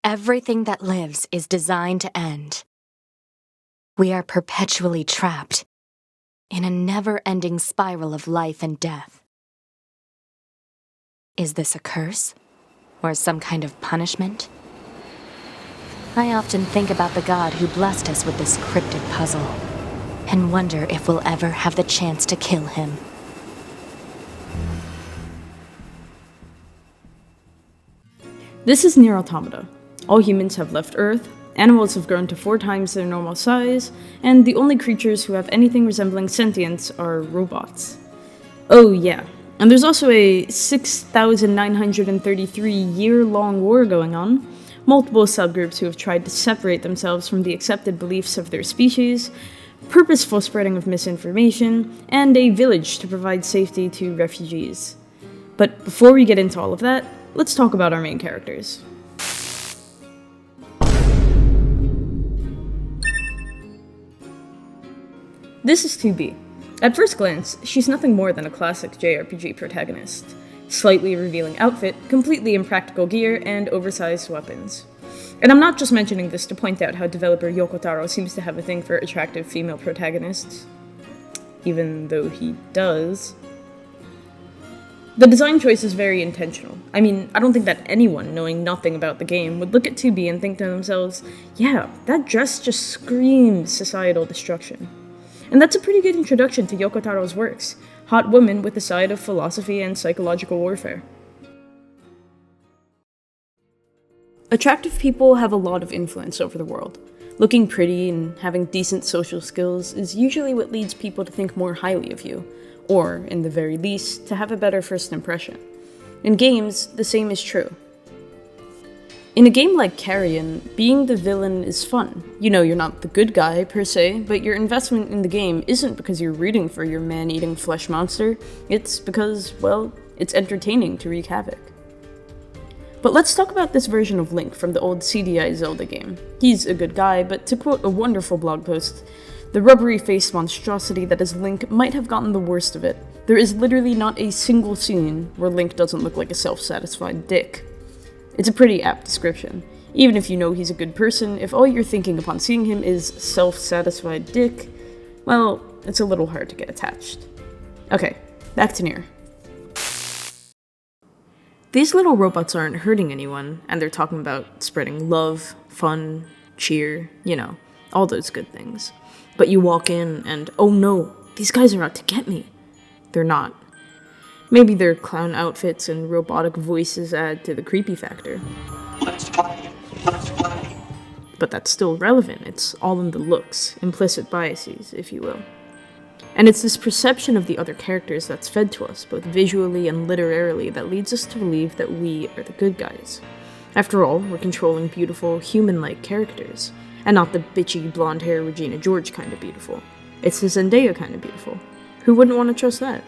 Everything that lives is designed to end. We are perpetually trapped in a never-ending spiral of life and death. Is this a curse? Or some kind of punishment? I often think about the god who blessed us with this cryptic puzzle, and wonder if we'll ever have the chance to kill him. This is Nier Automata. All humans have left Earth, animals have grown to 4 times their normal size, and the only creatures who have anything resembling sentience are robots. Oh yeah, and there's also a 6,933-year-long war going on, multiple subgroups who have tried to separate themselves from the accepted beliefs of their species, purposeful spreading of misinformation, and a village to provide safety to refugees. But before we get into all of that, let's talk about our main characters. This is 2B. At first glance, she's nothing more than a classic JRPG protagonist. Slightly revealing outfit, completely impractical gear, and oversized weapons. And I'm not just mentioning this to point out how developer Yoko Taro seems to have a thing for attractive female protagonists. Even though he does. The design choice is very intentional. I mean, I don't think that anyone knowing nothing about the game would look at 2B and think to themselves, yeah, that dress just screams societal destruction. And that's a pretty good introduction to Yoko Taro's works. Hot woman with a side of philosophy and psychological warfare. Attractive people have a lot of influence over the world. Looking pretty and having decent social skills is usually what leads people to think more highly of you, or, in the very least, to have a better first impression. In games, the same is true. In a game like Carrion, being the villain is fun. You know, you're not the good guy, per se, but your investment in the game isn't because you're rooting for your man-eating flesh monster, it's because, well, it's entertaining to wreak havoc. But let's talk about this version of Link from the old CDI Zelda game. He's a good guy, but to quote a wonderful blog post, the rubbery-faced monstrosity that is Link might have gotten the worst of it. There is literally not a single scene where Link doesn't look like a self-satisfied dick. It's a pretty apt description. Even if you know he's a good person, if all you're thinking upon seeing him is self-satisfied dick, well, it's a little hard to get attached. Okay, back to Nier. These little robots aren't hurting anyone, and they're talking about spreading love, fun, cheer, you know, all those good things. But you walk in and, oh no, these guys are out to get me. They're not. Maybe their clown outfits and robotic voices add to the creepy factor. Let's play. But that's still relevant. It's all in the looks, implicit biases, if you will. And it's this perception of the other characters that's fed to us, both visually and literarily, that leads us to believe that we are the good guys. After all, we're controlling beautiful, human-like characters, and not the bitchy, blonde-hair Regina George kind of beautiful. It's the Zendaya kind of beautiful. Who wouldn't want to trust that?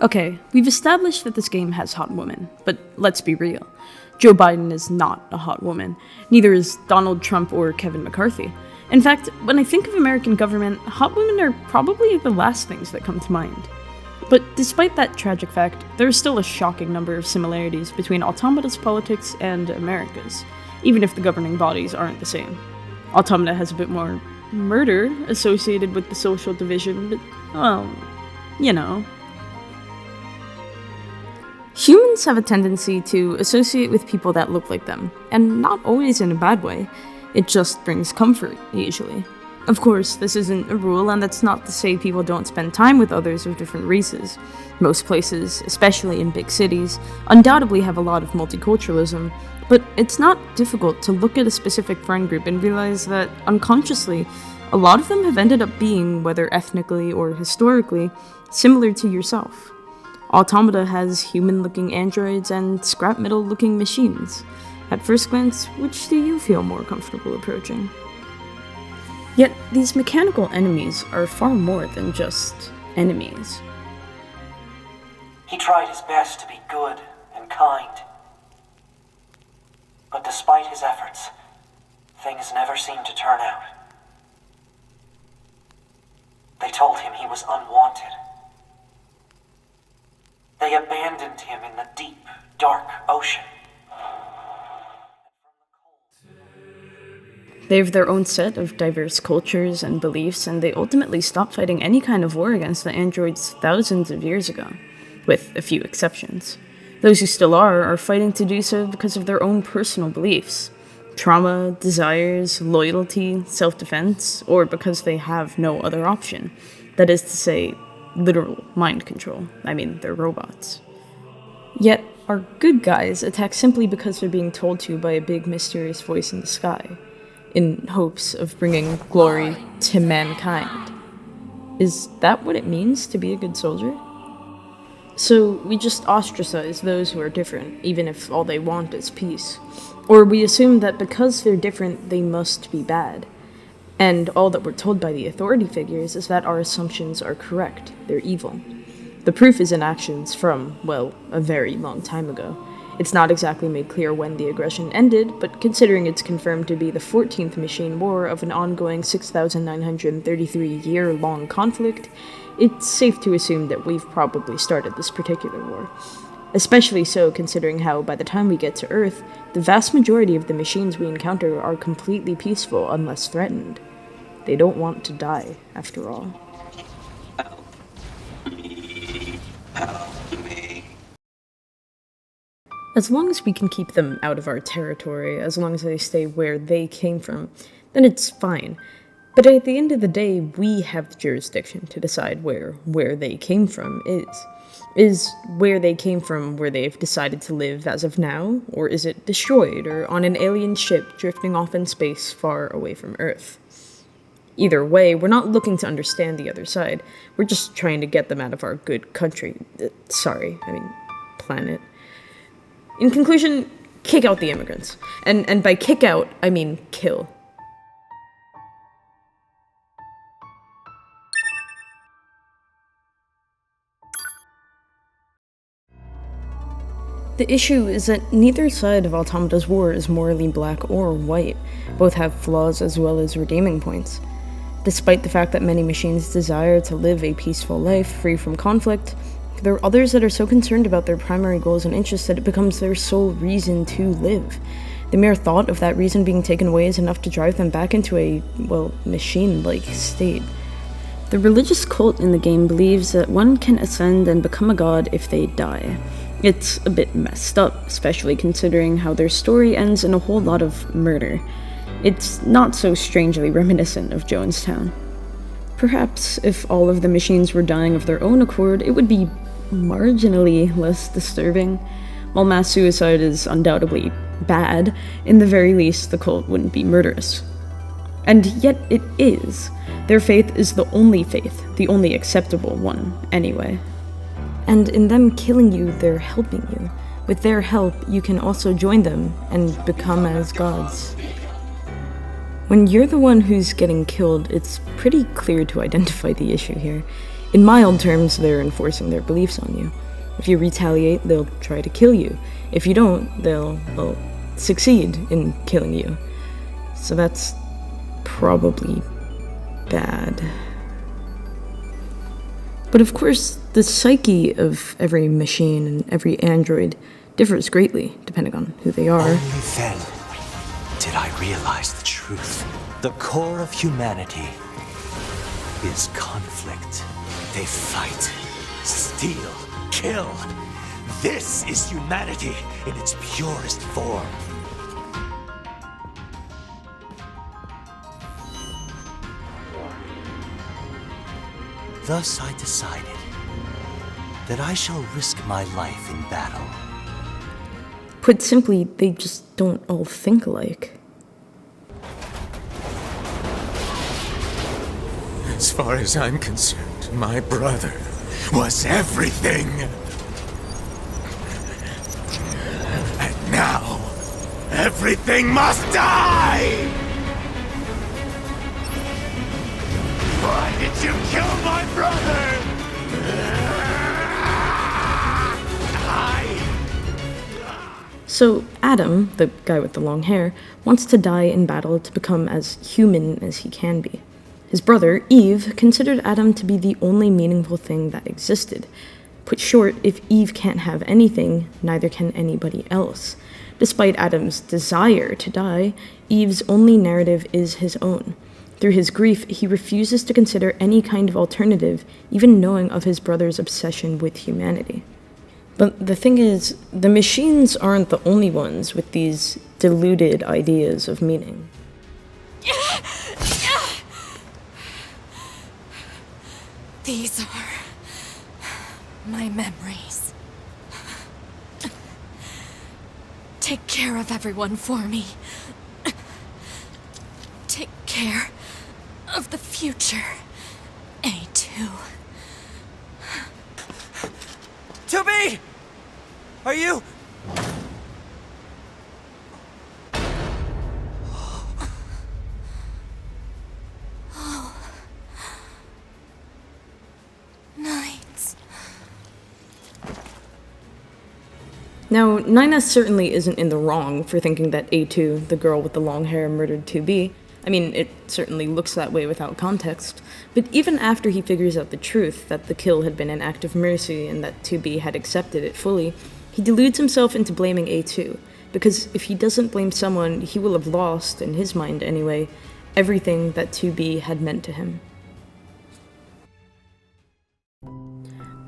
Okay, we've established that this game has hot women, but let's be real. Joe Biden is not a hot woman. Neither is Donald Trump or Kevin McCarthy. In fact, when I think of American government, hot women are probably the last things that come to mind. But despite that tragic fact, there is still a shocking number of similarities between Automata's politics and America's, even if the governing bodies aren't the same. Automata has a bit more murder associated with the social division, but, well, you know. Humans have a tendency to associate with people that look like them, and not always in a bad way. It just brings comfort, usually. Of course, this isn't a rule, and that's not to say people don't spend time with others of different races. Most places, especially in big cities, undoubtedly have a lot of multiculturalism, but it's not difficult to look at a specific friend group and realize that, unconsciously, a lot of them have ended up being, whether ethnically or historically, similar to yourself. Automata has human-looking androids and scrap metal-looking machines. At first glance, which do you feel more comfortable approaching? Yet, these mechanical enemies are far more than just enemies. He tried his best to be good and kind. But despite his efforts, things never seemed to turn out. They told him he was unwanted, They abandoned him in the deep, dark ocean. They have their own set of diverse cultures and beliefs, and they ultimately stopped fighting any kind of war against the androids thousands of years ago, with a few exceptions. Those who still are fighting to do so because of their own personal beliefs, trauma, desires, loyalty, self-defense, or because they have no other option. That is to say, literal mind control. I mean, they're robots. Yet, our good guys attack simply because they're being told to by a big mysterious voice in the sky, in hopes of bringing glory to mankind. Is that what it means to be a good soldier? So we just ostracize those who are different, even if all they want is peace. Or we assume that because they're different, they must be bad. And all that we're told by the authority figures is that our assumptions are correct, they're evil. The proof is in actions from, well, a very long time ago. It's not exactly made clear when the aggression ended, but considering it's confirmed to be the 14th machine war of an ongoing 6,933-year-long conflict, it's safe to assume that we've probably started this particular war. Especially so considering how, by the time we get to Earth, the vast majority of the machines we encounter are completely peaceful unless threatened. They don't want to die, after all. As long as we can keep them out of our territory, as long as they stay where they came from, then it's fine. But at the end of the day, we have the jurisdiction to decide where they came from is. Is where they came from where they've decided to live as of now, or is it destroyed or on an alien ship drifting off in space far away from Earth? Either way, we're not looking to understand the other side. We're just trying to get them out of our good country. Planet. In conclusion, kick out the immigrants. And by kick out, I mean kill. The issue is that neither side of Automata's war is morally black or white. Both have flaws as well as redeeming points. Despite the fact that many machines desire to live a peaceful life free from conflict, there are others that are so concerned about their primary goals and interests that it becomes their sole reason to live. The mere thought of that reason being taken away is enough to drive them back into a, machine-like state. The religious cult in the game believes that one can ascend and become a god if they die. It's a bit messed up, especially considering how their story ends in a whole lot of murder. It's not so strangely reminiscent of Jonestown. Perhaps if all of the machines were dying of their own accord, it would be marginally less disturbing. While mass suicide is undoubtedly bad, in the very least the cult wouldn't be murderous. And yet it is. Their faith is the only acceptable one, anyway. And in them killing you, they're helping you. With their help, you can also join them and become as gods. When you're the one who's getting killed, it's pretty clear to identify the issue here. In mild terms, they're enforcing their beliefs on you. If you retaliate, they'll try to kill you. If you don't, they'll succeed in killing you. So that's probably bad. But of course, the psyche of every machine and every android differs greatly, depending on who they are. Only then did I realize the truth. The core of humanity is conflict. They fight, steal, kill. This is humanity in its purest form. Thus I decided that I shall risk my life in battle. Put simply, they just don't all think alike. As far as I'm concerned, my brother was everything. And now, everything must die! Why did you kill my brother? So Adam, the guy with the long hair, wants to die in battle to become as human as he can be. His brother, Eve, considered Adam to be the only meaningful thing that existed. Put short, if Eve can't have anything, neither can anybody else. Despite Adam's desire to die, Eve's only narrative is his own. Through his grief, he refuses to consider any kind of alternative, even knowing of his brother's obsession with humanity. But the thing is, the machines aren't the only ones with these deluded ideas of meaning. These are my memories. Take care of everyone for me. Take care of the future, A2. To-be! Are you... Nights. Now, Nina certainly isn't in the wrong for thinking that A2, the girl with the long hair, murdered 2B. I mean, it certainly looks that way without context. But even after he figures out the truth, that the kill had been an act of mercy and that 2B had accepted it fully, he deludes himself into blaming A2. Because if he doesn't blame someone, he will have lost, in his mind anyway, everything that 2B had meant to him.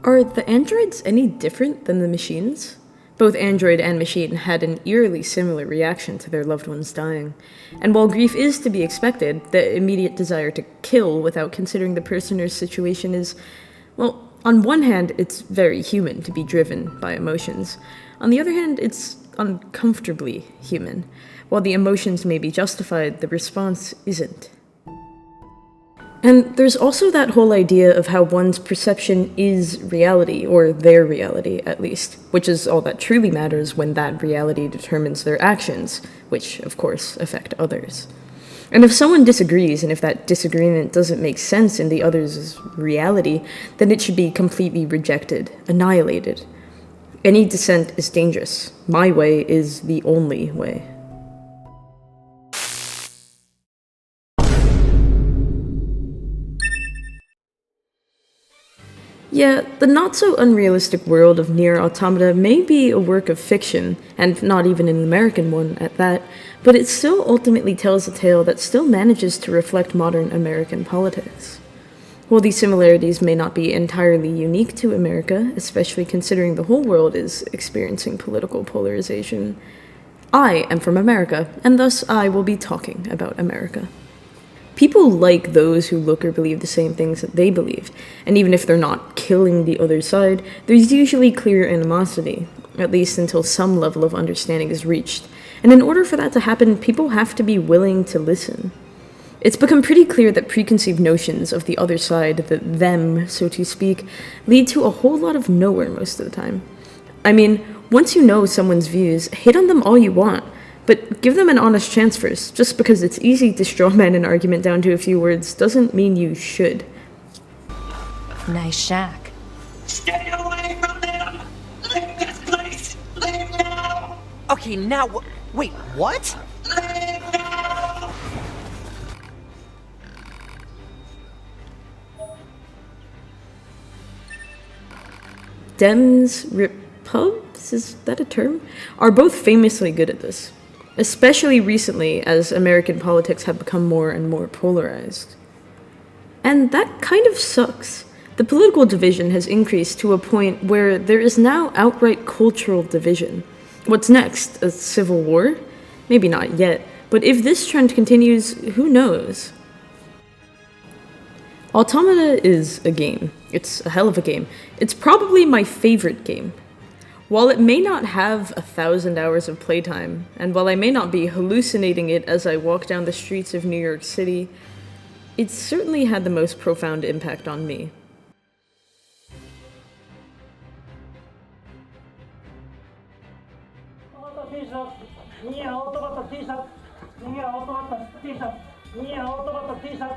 Are the androids any different than the machines? Both android and machine had an eerily similar reaction to their loved ones dying. And while grief is to be expected, the immediate desire to kill without considering the person's situation is, well, on one hand, it's very human to be driven by emotions. On the other hand, it's uncomfortably human. While the emotions may be justified, the response isn't. And there's also that whole idea of how one's perception is reality, or their reality, at least, which is all that truly matters when that reality determines their actions, which, of course, affect others. And if someone disagrees, and if that disagreement doesn't make sense in the other's reality, then it should be completely rejected, annihilated. Any dissent is dangerous. My way is the only way. Yeah, the not-so-unrealistic world of Nier Automata may be a work of fiction, and not even an American one at that, but it still ultimately tells a tale that still manages to reflect modern American politics. While these similarities may not be entirely unique to America, especially considering the whole world is experiencing political polarization, I am from America, and thus I will be talking about America. People like those who look or believe the same things that they believe, and even if they're not killing the other side, there's usually clear animosity, at least until some level of understanding is reached. And in order for that to happen, people have to be willing to listen. It's become pretty clear that preconceived notions of the other side, the them, so to speak, lead to a whole lot of nowhere most of the time. I mean, once you know someone's views, hate on them all you want, but give them an honest chance first. Just because it's easy to strawman an argument down to a few words doesn't mean you should. Nice shack. Stay away from them! Leave this place! Leave now! Okay, now wait, what? Leave now! Dems, Repubs, is that a term? Are both famously good at this. Especially recently, as American politics have become more and more polarized. And that kind of sucks. The political division has increased to a point where there is now outright cultural division. What's next? A civil war? Maybe not yet, but if this trend continues, who knows? Automata is a game. It's a hell of a game. It's probably my favorite game. While it may not have 1,000 hours of playtime, and while I may not be hallucinating it as I walk down the streets of New York City, it certainly had the most profound impact on me. Nier Automata T-shirt! Nier Automata T-shirt! Nier Automata T-shirt!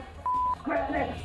Square neck!